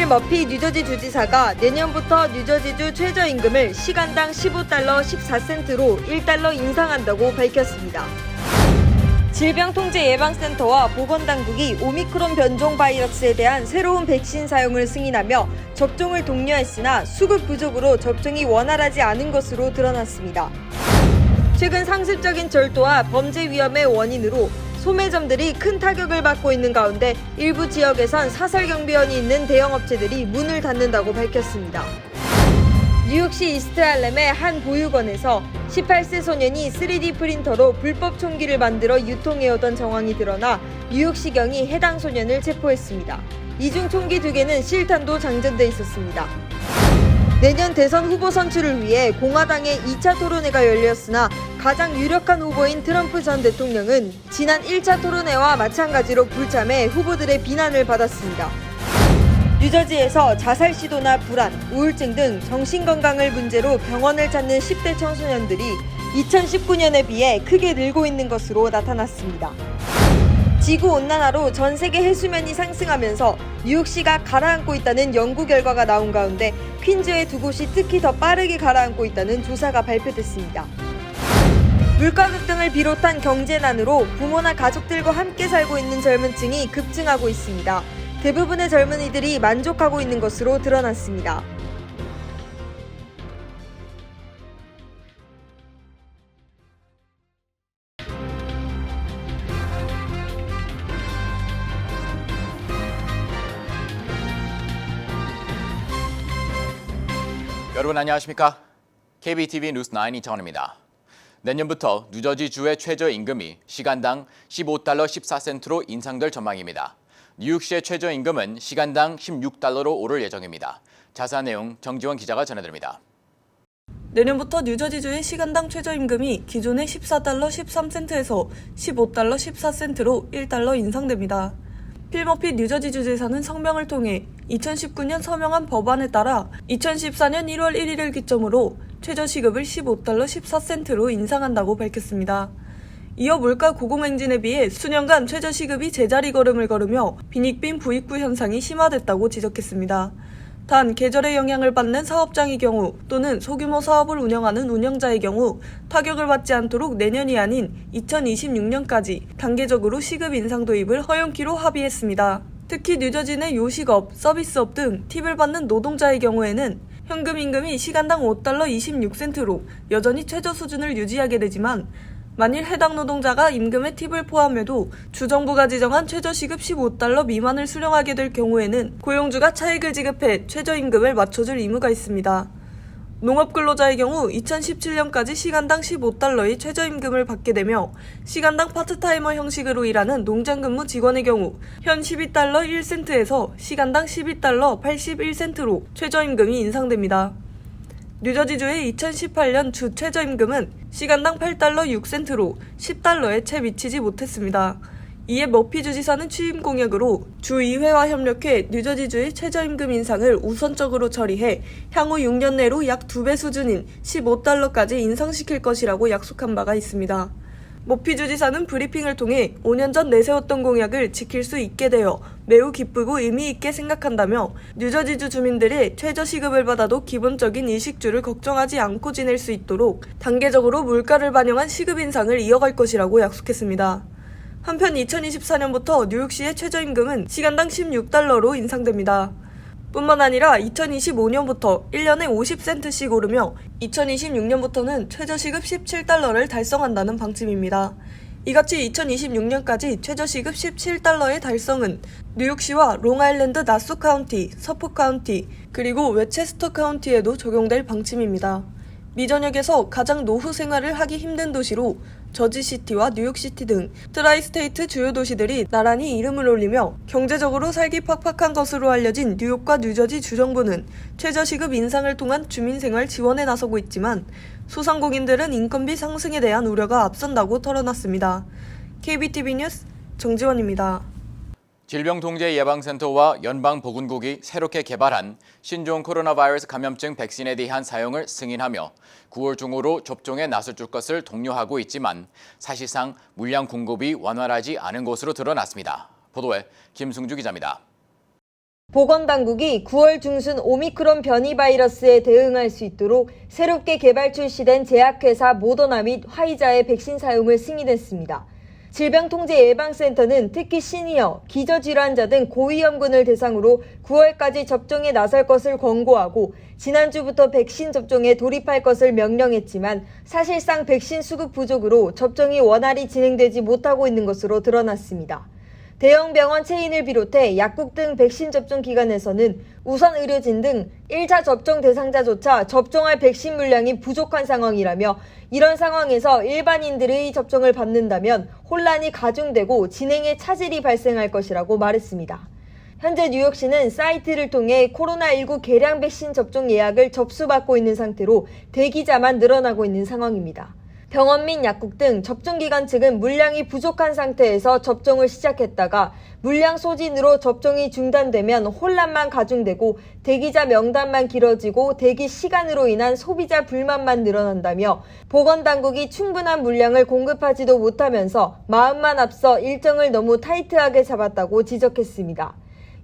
머피 뉴저지 주지사가 내년부터 뉴저지주 최저임금을 시간당 $15 14센트로 $1 인상한다고 밝혔습니다. 질병통제예방센터와 보건당국이 오미크론 변종 바이러스에 대한 새로운 백신 사용을 승인하며 접종을 독려했으나 수급 부족으로 접종이 원활하지 않은 것으로 드러났습니다. 최근 상습적인 절도와 범죄 위험의 원인으로 소매점들이 큰 타격을 받고 있는 가운데 일부 지역에선 사설경비원이 있는 대형업체들이 문을 닫는다고 밝혔습니다. 뉴욕시 이스트할렘의 한 보육원에서 18세 소년이 3D 프린터로 불법 총기를 만들어 유통해오던 정황이 드러나 뉴욕시경이 해당 소년을 체포했습니다. 이중 총기 2개는 실탄도 장전돼 있었습니다. 내년 대선 후보 선출을 위해 공화당의 2차 토론회가 열렸으나 가장 유력한 후보인 트럼프 전 대통령은 지난 1차 토론회와 마찬가지로 불참해 후보들의 비난을 받았습니다. 뉴저지에서 자살 시도나 불안, 우울증 등 정신건강을 문제로 병원을 찾는 10대 청소년들이 2019년에 비해 크게 늘고 있는 것으로 나타났습니다. 지구온난화로 전 세계 해수면이 상승하면서 뉴욕시가 가라앉고 있다는 연구 결과가 나온 가운데 퀸즈의 2곳이 특히 더 빠르게 가라앉고 있다는 조사가 발표됐습니다. 물가 급등을 비롯한 경제난으로 부모나 가족들과 함께 살고 있는 젊은 층이 급증하고 있습니다. 대부분의 젊은이들이 만족하고 있는 것으로 드러났습니다. 여러분 안녕하십니까? KBTV 뉴스9 이창원입니다. 내년부터 뉴저지주의 최저임금이 시간당 $15 14센트로 인상될 전망입니다. 뉴욕시의 최저임금은 시간당 $16로 오를 예정입니다. 자세한 내용 정지원 기자가 전해드립니다. 내년부터 뉴저지주의 시간당 최저임금이 기존의 $14 13센트에서 $15 14센트로 $1 인상됩니다. 필 머피 뉴저지주 지사는 성명을 통해 2019년 서명한 법안에 따라 2014년 1월 1일을 기점으로 최저시급을 $15 14센트로 인상한다고 밝혔습니다. 이어 물가 고공행진에 비해 수년간 최저시급이 제자리 걸음을 걸으며 빈익빈 부익부 현상이 심화됐다고 지적했습니다. 단 계절의 영향을 받는 사업장의 경우 또는 소규모 사업을 운영하는 운영자의 경우 타격을 받지 않도록 내년이 아닌 2026년까지 단계적으로 시급 인상 도입을 허용키로 합의했습니다. 특히 뉴저지 내 요식업, 서비스업 등 팁을 받는 노동자의 경우에는 현금 임금이 시간당 $5 26센트로 여전히 최저 수준을 유지하게 되지만 만일 해당 노동자가 임금에 팁을 포함해도 주정부가 지정한 최저시급 $15 미만을 수령하게 될 경우에는 고용주가 차익을 지급해 최저임금을 맞춰줄 의무가 있습니다. 농업근로자의 경우 2017년까지 시간당 $15의 최저임금을 받게 되며 시간당 파트타이머 형식으로 일하는 농장근무 직원의 경우 현 $12 1센트에서 시간당 $12 81센트로 최저임금이 인상됩니다. 뉴저지주의 2018년 주 최저임금은 시간당 $8 6센트로 $10에 채 미치지 못했습니다. 이에 머피 주지사는 취임 공약으로 주의회와 협력해 뉴저지주의 최저임금 인상을 우선적으로 처리해 향후 6년 내로 약 2배 수준인 $15까지 인상시킬 것이라고 약속한 바가 있습니다. 머피 주지사는 브리핑을 통해 5년 전 내세웠던 공약을 지킬 수 있게 되어 매우 기쁘고 의미 있게 생각한다며 뉴저지주 주민들의 최저시급을 받아도 기본적인 일식주를 걱정하지 않고 지낼 수 있도록 단계적으로 물가를 반영한 시급 인상을 이어갈 것이라고 약속했습니다. 한편 2024년부터 뉴욕시의 최저임금은 시간당 $16로 인상됩니다. 뿐만 아니라 2025년부터 1년에 50센트씩 오르며 2026년부터는 최저시급 $17를 달성한다는 방침입니다. 이같이 2026년까지 최저시급 $17의 달성은 뉴욕시와 롱아일랜드 나소 카운티, 서포 카운티, 그리고 웨체스터 카운티에도 적용될 방침입니다. 미 전역에서 가장 노후 생활을 하기 힘든 도시로 저지시티와 뉴욕시티 등 트라이스테이트 주요 도시들이 나란히 이름을 올리며 경제적으로 살기 팍팍한 것으로 알려진 뉴욕과 뉴저지 주정부는 최저시급 인상을 통한 주민생활 지원에 나서고 있지만 소상공인들은 인건비 상승에 대한 우려가 앞선다고 털어놨습니다. KBTV 뉴스 정지원입니다. 질병통제예방센터와 연방보건국이 새롭게 개발한 신종 코로나 바이러스 감염증 백신에 대한 사용을 승인하며 9월 중으로 접종에 나설 것을 독려하고 있지만 사실상 물량 공급이 원활하지 않은 것으로 드러났습니다. 보도에 김승주 기자입니다. 보건당국이 9월 중순 오미크론 변이 바이러스에 대응할 수 있도록 새롭게 개발 출시된 제약회사 모더나 및 화이자의 백신 사용을 승인했습니다. 질병통제예방센터는 특히 시니어, 기저질환자 등 고위험군을 대상으로 9월까지 접종에 나설 것을 권고하고 지난주부터 백신 접종에 돌입할 것을 명령했지만 사실상 백신 수급 부족으로 접종이 원활히 진행되지 못하고 있는 것으로 드러났습니다. 대형 병원 체인을 비롯해 약국 등 백신 접종 기관에서는 우선 의료진 등 1차 접종 대상자조차 접종할 백신 물량이 부족한 상황이라며 이런 상황에서 일반인들의 접종을 받는다면 혼란이 가중되고 진행에 차질이 발생할 것이라고 말했습니다. 현재 뉴욕시는 사이트를 통해 코로나19 계량 백신 접종 예약을 접수받고 있는 상태로 대기자만 늘어나고 있는 상황입니다. 병원 및 약국 등 접종기관 측은 물량이 부족한 상태에서 접종을 시작했다가 물량 소진으로 접종이 중단되면 혼란만 가중되고 대기자 명단만 길어지고 대기 시간으로 인한 소비자 불만만 늘어난다며 보건당국이 충분한 물량을 공급하지도 못하면서 마음만 앞서 일정을 너무 타이트하게 잡았다고 지적했습니다.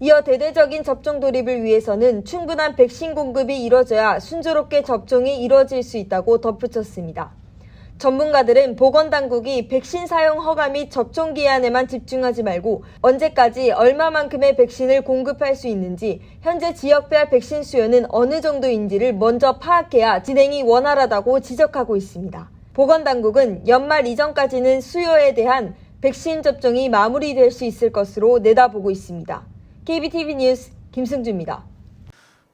이어 대대적인 접종 돌입을 위해서는 충분한 백신 공급이 이뤄져야 순조롭게 접종이 이뤄질 수 있다고 덧붙였습니다. 전문가들은 보건당국이 백신 사용 허가 및 접종 기한에만 집중하지 말고 언제까지 얼마만큼의 백신을 공급할 수 있는지 현재 지역별 백신 수요는 어느 정도인지를 먼저 파악해야 진행이 원활하다고 지적하고 있습니다. 보건당국은 연말 이전까지는 수요에 대한 백신 접종이 마무리될 수 있을 것으로 내다보고 있습니다. KBTV 뉴스 김승주입니다.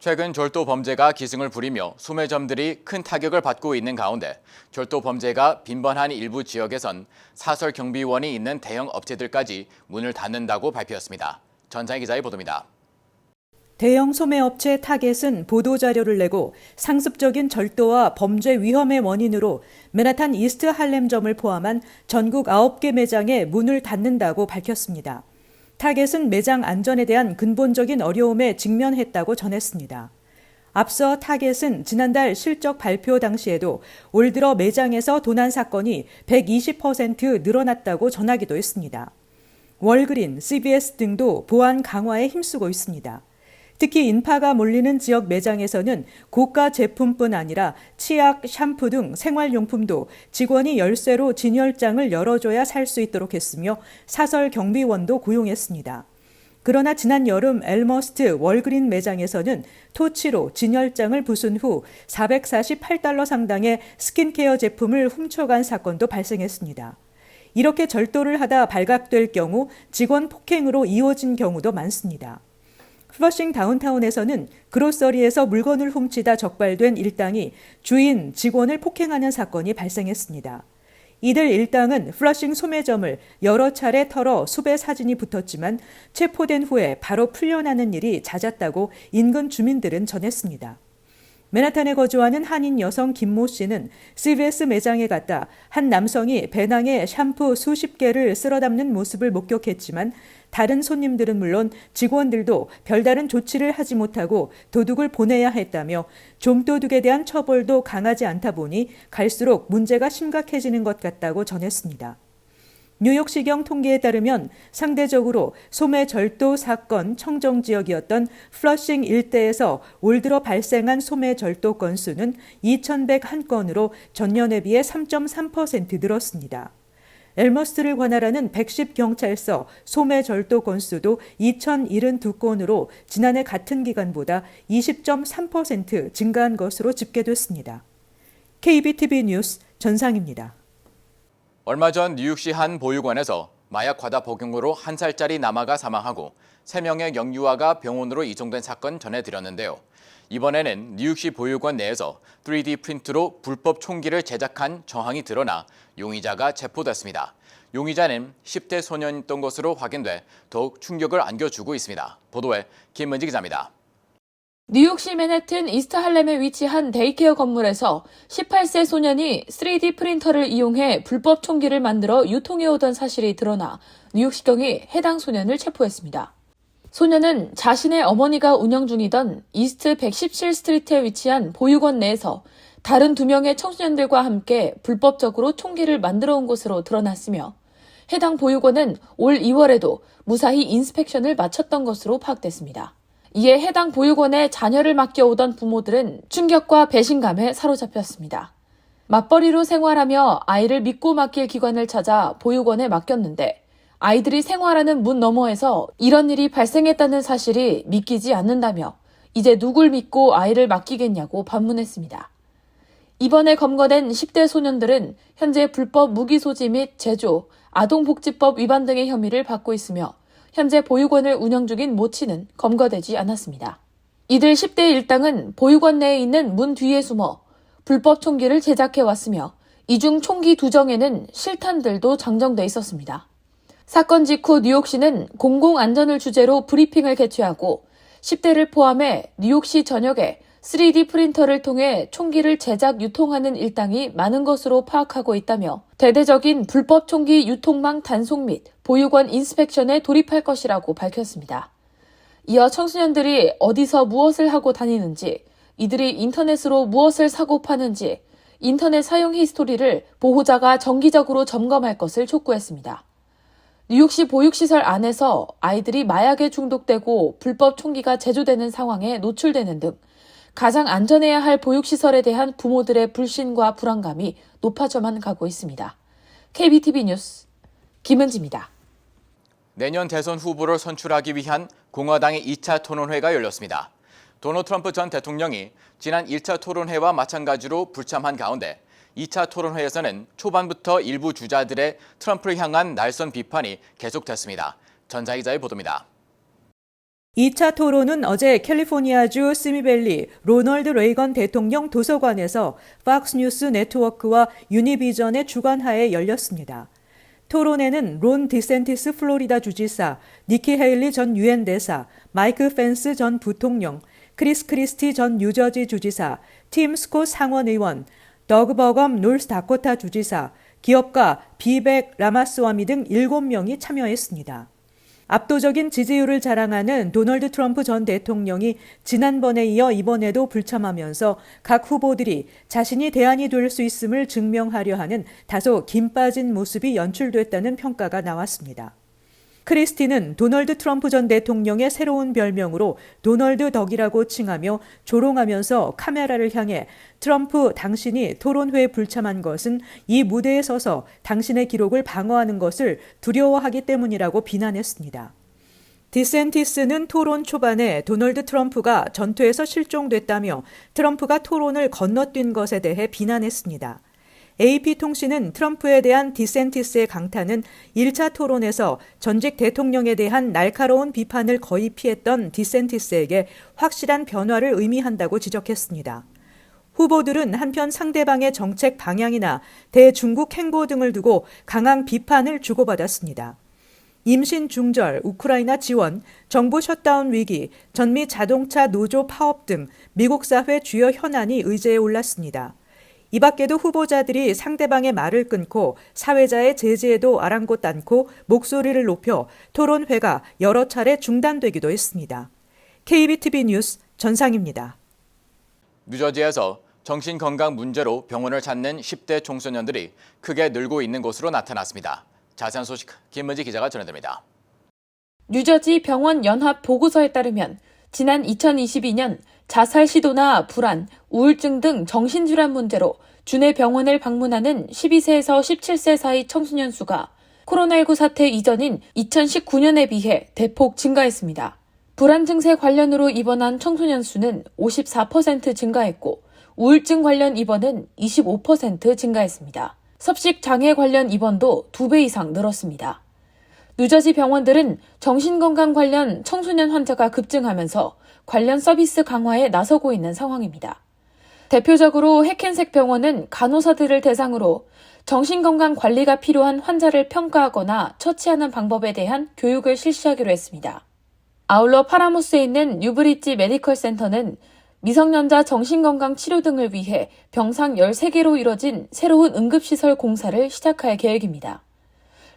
최근 절도 범죄가 기승을 부리며 소매점들이 큰 타격을 받고 있는 가운데 절도 범죄가 빈번한 일부 지역에선 사설 경비원이 있는 대형 업체들까지 문을 닫는다고 발표했습니다. 전장희 기자의 보도입니다. 대형 소매업체 타겟은 보도자료를 내고 상습적인 절도와 범죄 위험의 원인으로 맨하탄 이스트 할렘점을 포함한 전국 9개 매장에 문을 닫는다고 밝혔습니다. 타겟은 매장 안전에 대한 근본적인 어려움에 직면했다고 전했습니다. 앞서 타겟은 지난달 실적 발표 당시에도 올 들어 매장에서 도난 사건이 120% 늘어났다고 전하기도 했습니다. 월그린, CVS 등도 보안 강화에 힘쓰고 있습니다. 특히 인파가 몰리는 지역 매장에서는 고가 제품뿐 아니라 치약, 샴푸 등 생활용품도 직원이 열쇠로 진열장을 열어줘야 살 수 있도록 했으며 사설 경비원도 고용했습니다. 그러나 지난 여름 엘머스트 월그린 매장에서는 토치로 진열장을 부순 후 $448 상당의 스킨케어 제품을 훔쳐간 사건도 발생했습니다. 이렇게 절도를 하다 발각될 경우 직원 폭행으로 이어진 경우도 많습니다. 플러싱 다운타운에서는 그로서리에서 물건을 훔치다 적발된 일당이 주인, 직원을 폭행하는 사건이 발생했습니다. 이들 일당은 플러싱 소매점을 여러 차례 털어 수배 사진이 붙었지만 체포된 후에 바로 풀려나는 일이 잦았다고 인근 주민들은 전했습니다. 맨하탄에 거주하는 한인 여성 김모 씨는 CVS 매장에 갔다 한 남성이 배낭에 샴푸 수십 개를 쓸어 담는 모습을 목격했지만 다른 손님들은 물론 직원들도 별다른 조치를 하지 못하고 도둑을 보내야 했다며 좀도둑에 대한 처벌도 강하지 않다 보니 갈수록 문제가 심각해지는 것 같다고 전했습니다. 뉴욕시경 통계에 따르면 상대적으로 소매 절도 사건 청정 지역이었던 플러싱 일대에서 올 들어 발생한 소매 절도 건수는 2,101건으로 전년에 비해 3.3% 늘었습니다. 엘머스트를 관할하는 110경찰서 소매 절도 건수도 2,072건으로 지난해 같은 기간보다 20.3% 증가한 것으로 집계됐습니다. KBTV 뉴스 전상입니다. 얼마 전 뉴욕시 한 보육원에서 마약 과다 복용으로 1살짜리 남아가 사망하고 3명의 영유아가 병원으로 이송된 사건 전해드렸는데요. 이번에는 뉴욕시 보육원 내에서 3D 프린트로 불법 총기를 제작한 정황이 드러나 용의자가 체포됐습니다. 용의자는 10대 소년이었던 것으로 확인돼 더욱 충격을 안겨주고 있습니다. 보도에 김은지 기자입니다. 뉴욕시 맨해튼 이스트 할렘에 위치한 데이케어 건물에서 18세 소년이 3D 프린터를 이용해 불법 총기를 만들어 유통해오던 사실이 드러나 뉴욕시경이 해당 소년을 체포했습니다. 소년은 자신의 어머니가 운영 중이던 이스트 117스트리트에 위치한 보육원 내에서 다른 2명의 청소년들과 함께 불법적으로 총기를 만들어 온 것으로 드러났으며 해당 보육원은 올 2월에도 무사히 인스펙션을 마쳤던 것으로 파악됐습니다. 이에 해당 보육원에 자녀를 맡겨오던 부모들은 충격과 배신감에 사로잡혔습니다. 맞벌이로 생활하며 아이를 믿고 맡길 기관을 찾아 보육원에 맡겼는데 아이들이 생활하는 문 너머에서 이런 일이 발생했다는 사실이 믿기지 않는다며 이제 누굴 믿고 아이를 맡기겠냐고 반문했습니다. 이번에 검거된 10대 소년들은 현재 불법 무기 소지 및 제조, 아동복지법 위반 등의 혐의를 받고 있으며 현재 보육원을 운영 중인 모치는 검거되지 않았습니다. 이들 10대 일당은 보육원 내에 있는 문 뒤에 숨어 불법 총기를 제작해왔으며 이 중 총기 2정에는 실탄들도 장정돼 있었습니다. 사건 직후 뉴욕시는 공공안전을 주제로 브리핑을 개최하고 10대를 포함해 뉴욕시 전역에 3D 프린터를 통해 총기를 제작 유통하는 일당이 많은 것으로 파악하고 있다며 대대적인 불법 총기 유통망 단속 및 보육원 인스펙션에 돌입할 것이라고 밝혔습니다. 이어 청소년들이 어디서 무엇을 하고 다니는지, 이들이 인터넷으로 무엇을 사고 파는지, 인터넷 사용 히스토리를 보호자가 정기적으로 점검할 것을 촉구했습니다. 뉴욕시 보육시설 안에서 아이들이 마약에 중독되고 불법 총기가 제조되는 상황에 노출되는 등 가장 안전해야 할 보육시설에 대한 부모들의 불신과 불안감이 높아져만 가고 있습니다. KBTV 뉴스 김은지입니다. 내년 대선 후보를 선출하기 위한 공화당의 2차 토론회가 열렸습니다. 도널드 트럼프 전 대통령이 지난 1차 토론회와 마찬가지로 불참한 가운데 2차 토론회에서는 초반부터 일부 주자들의 트럼프를 향한 날선 비판이 계속됐습니다. 전자 기자의 보도입니다. 2차 토론은 어제 캘리포니아주 스미밸리 로널드 레이건 대통령 도서관에서 팍스뉴스 네트워크와 유니비전의 주관하에 열렸습니다. 토론회는 론 디센티스 플로리다 주지사, 니키 헤일리 전 유엔 대사, 마이크 펜스 전 부통령, 크리스 크리스티 전 뉴저지 주지사, 팀 스콧 상원 의원, 더그 버검 노스다코타 주지사, 기업가 비백 라마스와미 등 7명이 참여했습니다. 압도적인 지지율을 자랑하는 도널드 트럼프 전 대통령이 지난번에 이어 이번에도 불참하면서 각 후보들이 자신이 대안이 될 수 있음을 증명하려 하는 다소 김 빠진 모습이 연출됐다는 평가가 나왔습니다. 크리스티는 도널드 트럼프 전 대통령의 새로운 별명으로 도널드 덕이라고 칭하며 조롱하면서 카메라를 향해 트럼프 당신이 토론회에 불참한 것은 이 무대에 서서 당신의 기록을 방어하는 것을 두려워하기 때문이라고 비난했습니다. 디센티스는 토론 초반에 도널드 트럼프가 전투에서 실종됐다며 트럼프가 토론을 건너뛴 것에 대해 비난했습니다. AP통신은 트럼프에 대한 디센티스의 강타는 1차 토론에서 전직 대통령에 대한 날카로운 비판을 거의 피했던 디센티스에게 확실한 변화를 의미한다고 지적했습니다. 후보들은 한편 상대방의 정책 방향이나 대중국 행보 등을 두고 강한 비판을 주고받았습니다. 임신 중절, 우크라이나 지원, 정부 셧다운 위기, 전미 자동차 노조 파업 등 미국 사회 주요 현안이 의제에 올랐습니다. 이 밖에도 후보자들이 상대방의 말을 끊고 사회자의 제지에도 아랑곳 않고 목소리를 높여 토론회가 여러 차례 중단되기도 했습니다. KBTV 뉴스 전상입니다. 뉴저지에서 정신건강 문제로 병원을 찾는 10대 청소년들이 크게 늘고 있는 것으로 나타났습니다. 자세한 소식 김은지 기자가 전해드립니다. 뉴저지 병원 연합 보고서에 따르면 지난 2022년 자살 시도나 불안, 우울증 등 정신질환 문제로 주내 병원을 방문하는 12세에서 17세 사이 청소년 수가 코로나19 사태 이전인 2019년에 비해 대폭 증가했습니다. 불안 증세 관련으로 입원한 청소년 수는 54% 증가했고 우울증 관련 입원은 25% 증가했습니다. 섭식 장애 관련 입원도 2배 이상 늘었습니다. 뉴저지 병원들은 정신건강 관련 청소년 환자가 급증하면서 관련 서비스 강화에 나서고 있는 상황입니다. 대표적으로 해켄색 병원은 간호사들을 대상으로 정신건강 관리가 필요한 환자를 평가하거나 처치하는 방법에 대한 교육을 실시하기로 했습니다. 아울러 파라모스에 있는 뉴브리지 메디컬 센터는 미성년자 정신건강 치료 등을 위해 병상 13개로 이뤄진 새로운 응급시설 공사를 시작할 계획입니다.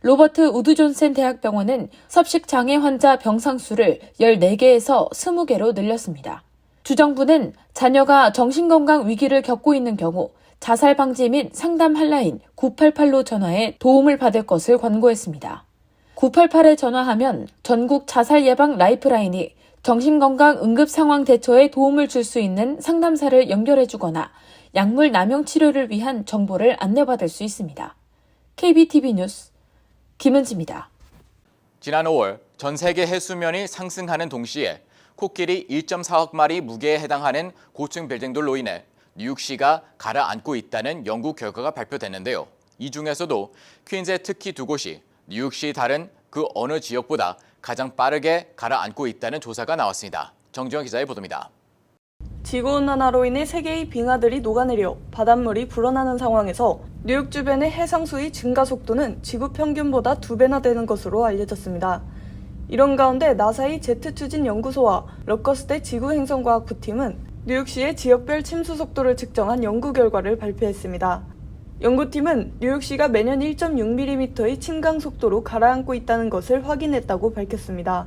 로버트 우드 존센 대학병원은 섭식장애 환자 병상 수를 14개에서 20개로 늘렸습니다. 주정부는 자녀가 정신건강 위기를 겪고 있는 경우 자살 방지 및 상담 핫라인 988로 전화해 도움을 받을 것을 권고했습니다. 988에 전화하면 전국 자살 예방 라이프라인이 정신건강 응급 상황 대처에 도움을 줄 수 있는 상담사를 연결해주거나 약물 남용 치료를 위한 정보를 안내받을 수 있습니다. KBTV 뉴스 김은지입니다. 지난 5월 전 세계 해수면이 상승하는 동시에 코끼리 1.4억 마리 무게에 해당하는 고층 빌딩들로 인해 뉴욕시가 가라앉고 있다는 연구 결과가 발표됐는데요. 이 중에서도 퀸즈의 특히 두 곳이 뉴욕시 다른 그 어느 지역보다 가장 빠르게 가라앉고 있다는 조사가 나왔습니다. 정지영 기자의 보도입니다. 지구온난화로 인해 세계의 빙하들이 녹아내려 바닷물이 불어나는 상황에서 뉴욕 주변의 해상수의 증가 속도는 지구 평균보다 2배나 되는 것으로 알려졌습니다. 이런 가운데 나사의 제트 추진 연구소와 러커스대 지구행성과학부팀은 뉴욕시의 지역별 침수 속도를 측정한 연구 결과를 발표했습니다. 연구팀은 뉴욕시가 매년 1.6mm의 침강 속도로 가라앉고 있다는 것을 확인했다고 밝혔습니다.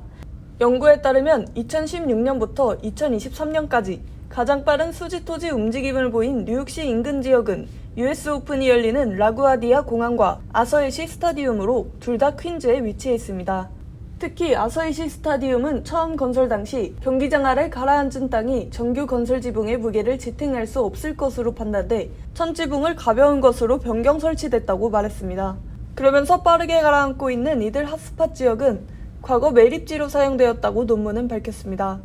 연구에 따르면 2016년부터 2023년까지 가장 빠른 수지-토지 움직임을 보인 뉴욕시 인근 지역은 US 오픈이 열리는 라구아디아 공항과 아서이시 스타디움으로 둘 다 퀸즈에 위치해 있습니다. 특히 아서이시 스타디움은 처음 건설 당시 경기장 아래 가라앉은 땅이 정규 건설 지붕의 무게를 지탱할 수 없을 것으로 판단돼 천 지붕을 가벼운 것으로 변경 설치됐다고 말했습니다. 그러면서 빠르게 가라앉고 있는 이들 핫스팟 지역은 과거 매립지로 사용되었다고 논문은 밝혔습니다.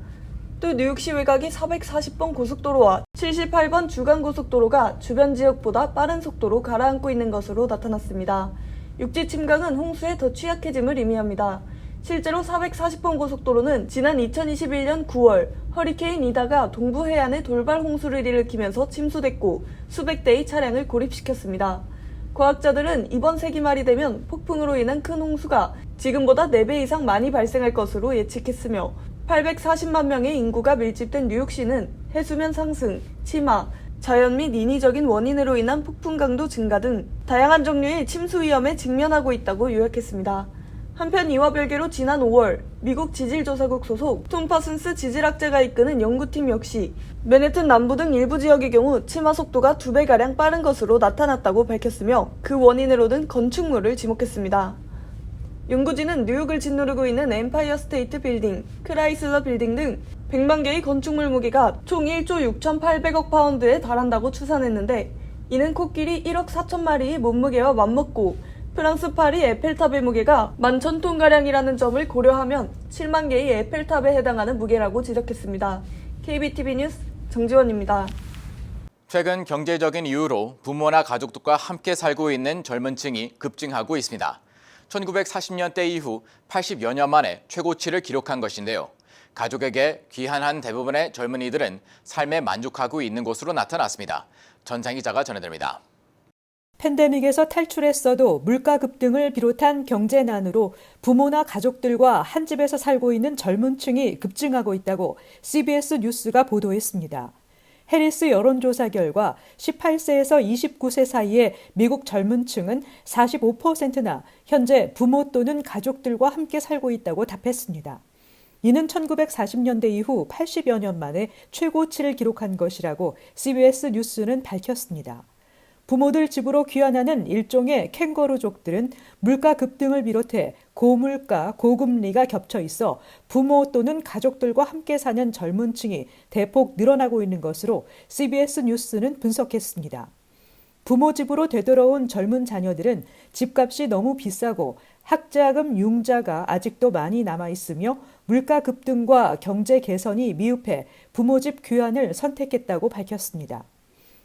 또 뉴욕시 외곽이 440번 고속도로와 78번 주간고속도로가 주변 지역보다 빠른 속도로 가라앉고 있는 것으로 나타났습니다. 육지 침강은 홍수에 더 취약해짐을 의미합니다. 실제로 440번 고속도로는 지난 2021년 9월 허리케인 이다가 동부 해안에 돌발 홍수를 일으키면서 침수됐고 수백 대의 차량을 고립시켰습니다. 과학자들은 이번 세기 말이 되면 폭풍으로 인한 큰 홍수가 지금보다 4배 이상 많이 발생할 것으로 예측했으며 840만 명의 인구가 밀집된 뉴욕시는 해수면 상승, 치마, 자연 및 인위적인 원인으로 인한 폭풍 강도 증가 등 다양한 종류의 침수 위험에 직면하고 있다고 요약했습니다. 한편 이와 별개로 지난 5월 미국 지질조사국 소속 톰 파슨스 지질학자가 이끄는 연구팀 역시 맨해튼 남부 등 일부 지역의 경우 침하 속도가 2배가량 빠른 것으로 나타났다고 밝혔으며 그 원인으로는 건축물을 지목했습니다. 연구진은 뉴욕을 짓누르고 있는 엠파이어 스테이트 빌딩, 크라이슬러 빌딩 등 100만 개의 건축물 무게가 총 1조 6,800억 파운드에 달한다고 추산했는데 이는 코끼리 1억 4천 마리의 몸무게와 맞먹고 프랑스 파리 에펠탑의 무게가 11,000톤가량이라는 점을 고려하면 7만 개의 에펠탑에 해당하는 무게라고 지적했습니다. KBTV 뉴스 정지원입니다. 최근 경제적인 이유로 부모나 가족들과 함께 살고 있는 젊은 층이 급증하고 있습니다. 1940년대 이후 80여 년 만에 최고치를 기록한 것인데요. 가족에게 귀환한 대부분의 젊은이들은 삶에 만족하고 있는 것으로 나타났습니다. 전장 기자가 전해드립니다. 팬데믹에서 탈출했어도 물가 급등을 비롯한 경제난으로 부모나 가족들과 한 집에서 살고 있는 젊은 층이 급증하고 있다고 CBS 뉴스가 보도했습니다. 해리스 여론조사 결과 18세에서 29세 사이의 미국 젊은 층은 45%나 현재 부모 또는 가족들과 함께 살고 있다고 답했습니다. 이는 1940년대 이후 80여 년 만에 최고치를 기록한 것이라고 CBS 뉴스는 밝혔습니다. 부모들 집으로 귀환하는 일종의 캥거루족들은 물가 급등을 비롯해 고물가, 고금리가 겹쳐 있어 부모 또는 가족들과 함께 사는 젊은 층이 대폭 늘어나고 있는 것으로 CBS 뉴스는 분석했습니다. 부모 집으로 되돌아온 젊은 자녀들은 집값이 너무 비싸고 학자금 융자가 아직도 많이 남아있으며 물가 급등과 경제 개선이 미흡해 부모 집 귀환을 선택했다고 밝혔습니다.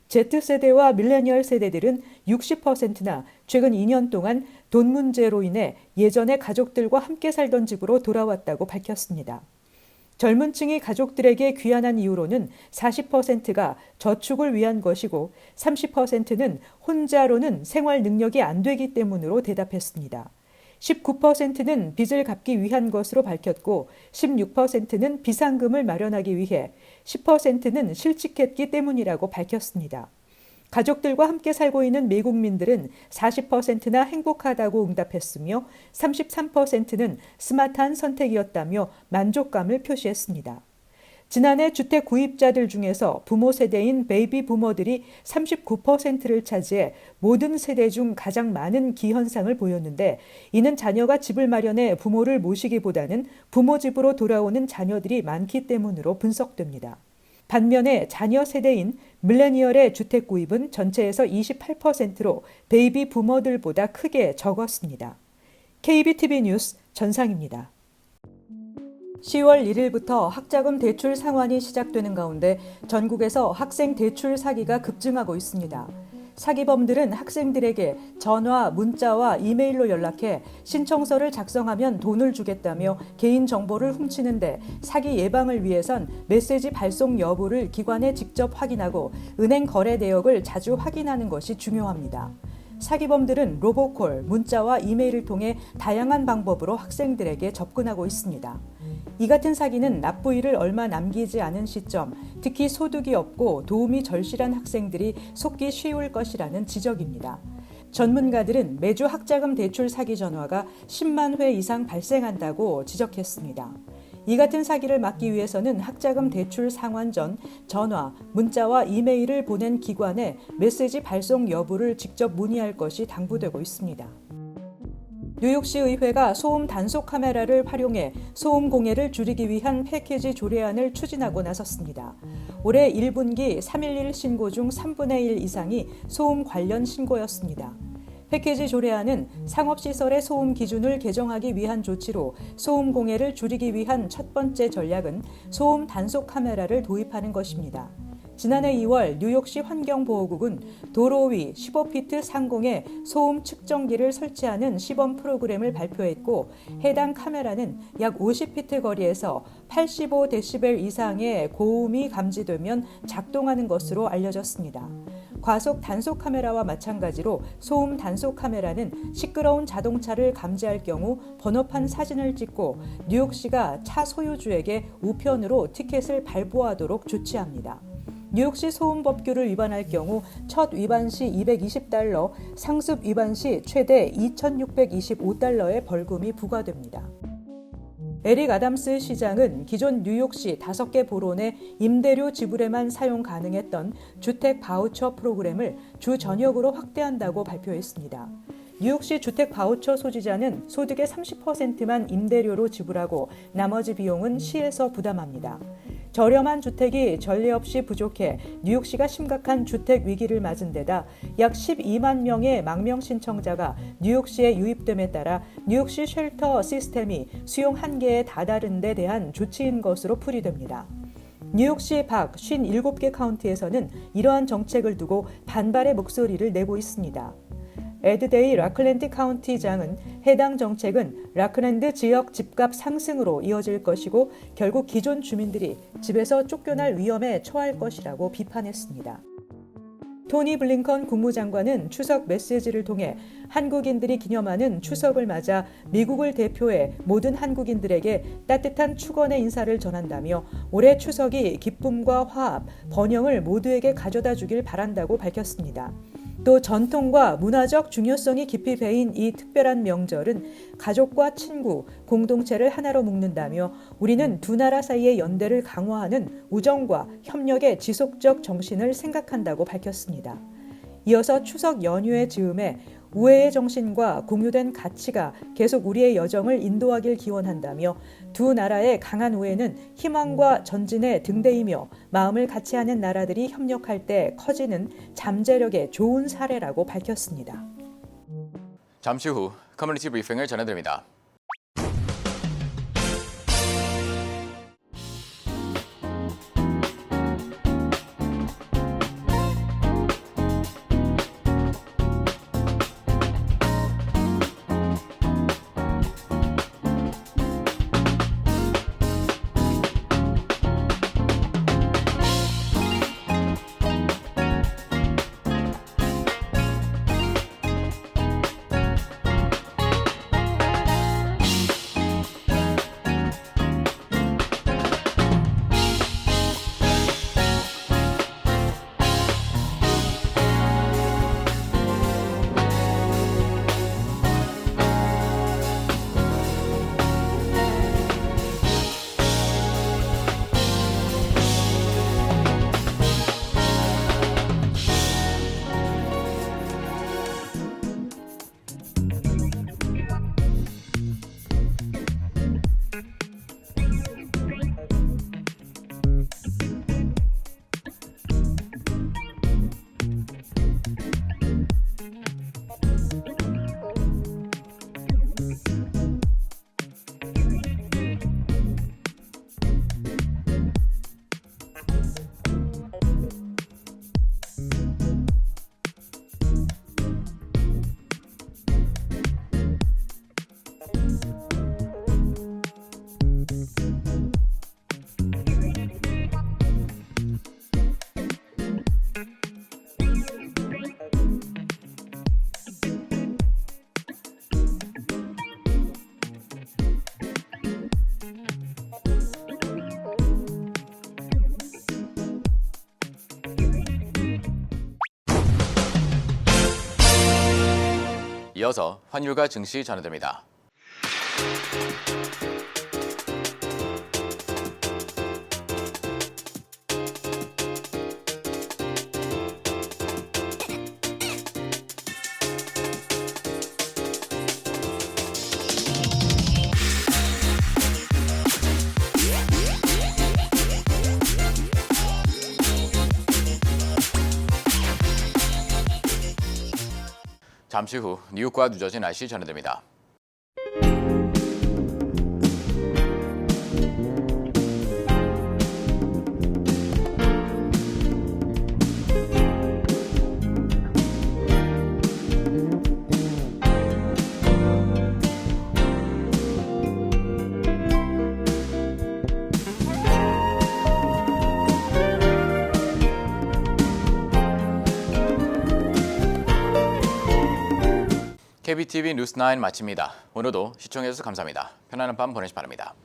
Z세대와 밀레니얼 세대들은 60%나 최근 2년 동안 돈 문제로 인해 예전에 가족들과 함께 살던 집으로 돌아왔다고 밝혔습니다. 젊은 층이 가족들에게 귀환한 이유로는 40%가 저축을 위한 것이고 30%는 혼자로는 생활 능력이 안 되기 때문으로 대답했습니다. 19%는 빚을 갚기 위한 것으로 밝혔고 16%는 비상금을 마련하기 위해 10%는 실직했기 때문이라고 밝혔습니다. 가족들과 함께 살고 있는 미국민들은 40%나 행복하다고 응답했으며 33%는 스마트한 선택이었다며 만족감을 표시했습니다. 지난해 주택 구입자들 중에서 부모 세대인 베이비 부머들이 39%를 차지해 모든 세대 중 가장 많은 기현상을 보였는데, 이는 자녀가 집을 마련해 부모를 모시기보다는 부모 집으로 돌아오는 자녀들이 많기 때문으로 분석됩니다. 반면에 자녀 세대인 밀레니얼의 주택 구입은 전체에서 28%로 베이비 부머들보다 크게 적었습니다. KBTV 뉴스 전상입니다. 10월 1일부터 학자금 대출 상환이 시작되는 가운데 전국에서 학생 대출 사기가 급증하고 있습니다. 사기범들은 학생들에게 전화, 문자와 이메일로 연락해 신청서를 작성하면 돈을 주겠다며 개인 정보를 훔치는데, 사기 예방을 위해선 메시지 발송 여부를 기관에 직접 확인하고 은행 거래 내역을 자주 확인하는 것이 중요합니다. 사기범들은 로보콜, 문자와 이메일을 통해 다양한 방법으로 학생들에게 접근하고 있습니다. 이 같은 사기는 납부일을 얼마 남기지 않은 시점, 특히 소득이 없고 도움이 절실한 학생들이 속기 쉬울 것이라는 지적입니다. 전문가들은 매주 학자금 대출 사기 전화가 10만 회 이상 발생한다고 지적했습니다. 이 같은 사기를 막기 위해서는 학자금 대출 상환 전 전화, 문자와 이메일을 보낸 기관에 메시지 발송 여부를 직접 문의할 것이 당부되고 있습니다. 뉴욕시 의회가 소음 단속 카메라를 활용해 소음 공해를 줄이기 위한 패키지 조례안을 추진하고 나섰습니다. 올해 1분기 311 신고 중 3분의 1 이상이 소음 관련 신고였습니다. 패키지 조례안은 상업시설의 소음 기준을 개정하기 위한 조치로 소음 공해를 줄이기 위한 첫 번째 전략은 소음 단속 카메라를 도입하는 것입니다. 지난해 2월 뉴욕시 환경보호국은 도로 위 15피트 상공에 소음 측정기를 설치하는 시범 프로그램을 발표했고, 해당 카메라는 약 50피트 거리에서 85데시벨 이상의 고음이 감지되면 작동하는 것으로 알려졌습니다. 과속 단속 카메라와 마찬가지로 소음 단속 카메라는 시끄러운 자동차를 감지할 경우 번호판 사진을 찍고 뉴욕시가 차 소유주에게 우편으로 티켓을 발부하도록 조치합니다. 뉴욕시 소음법규를 위반할 경우 첫 위반 시 $220, 상습 위반 시 최대 $2,625의 벌금이 부과됩니다. 에릭 아담스 시장은 기존 뉴욕시 5개 보론의 임대료 지불에만 사용 가능했던 주택 바우처 프로그램을 주 전역으로 확대한다고 발표했습니다. 뉴욕시 주택 바우처 소지자는 소득의 30%만 임대료로 지불하고 나머지 비용은 시에서 부담합니다. 저렴한 주택이 전례 없이 부족해 뉴욕시가 심각한 주택 위기를 맞은 데다 약 12만 명의 망명 신청자가 뉴욕시에 유입됨에 따라 뉴욕시 쉘터 시스템이 수용 한계에 다다른 데 대한 조치인 것으로 풀이됩니다. 뉴욕시 밖 57개 카운티에서는 이러한 정책을 두고 반발의 목소리를 내고 있습니다. 에드데이 라클랜드 카운티장은 해당 정책은 라클랜드 지역 집값 상승으로 이어질 것이고 결국 기존 주민들이 집에서 쫓겨날 위험에 처할 것이라고 비판했습니다. 토니 블링컨 국무장관은 추석 메시지를 통해 한국인들이 기념하는 추석을 맞아 미국을 대표해 모든 한국인들에게 따뜻한 축원의 인사를 전한다며 올해 추석이 기쁨과 화합, 번영을 모두에게 가져다 주길 바란다고 밝혔습니다. 또 전통과 문화적 중요성이 깊이 배인 이 특별한 명절은 가족과 친구, 공동체를 하나로 묶는다며 우리는 두 나라 사이의 연대를 강화하는 우정과 협력의 지속적 정신을 생각한다고 밝혔습니다. 이어서 추석 연휴의 즈음에 우애의 정신과 공유된 가치가 계속 우리의 여정을 인도하길 기원한다며 두 나라의 강한 우애는 희망과 전진의 등대이며 마음을 같이 하는 나라들이 협력할 때 커지는 잠재력의 좋은 사례라고 밝혔습니다. 잠시 후 커뮤니티 브리핑을 전해드립니다. 이어서 환율과 증시 전해드립니다. 잠시 후 뉴욕과 뉴저지 날씨 전해드립니다. KBTV 뉴스 9 마칩니다. 오늘도 시청해주셔서 감사합니다. 편안한 밤 보내시기 바랍니다.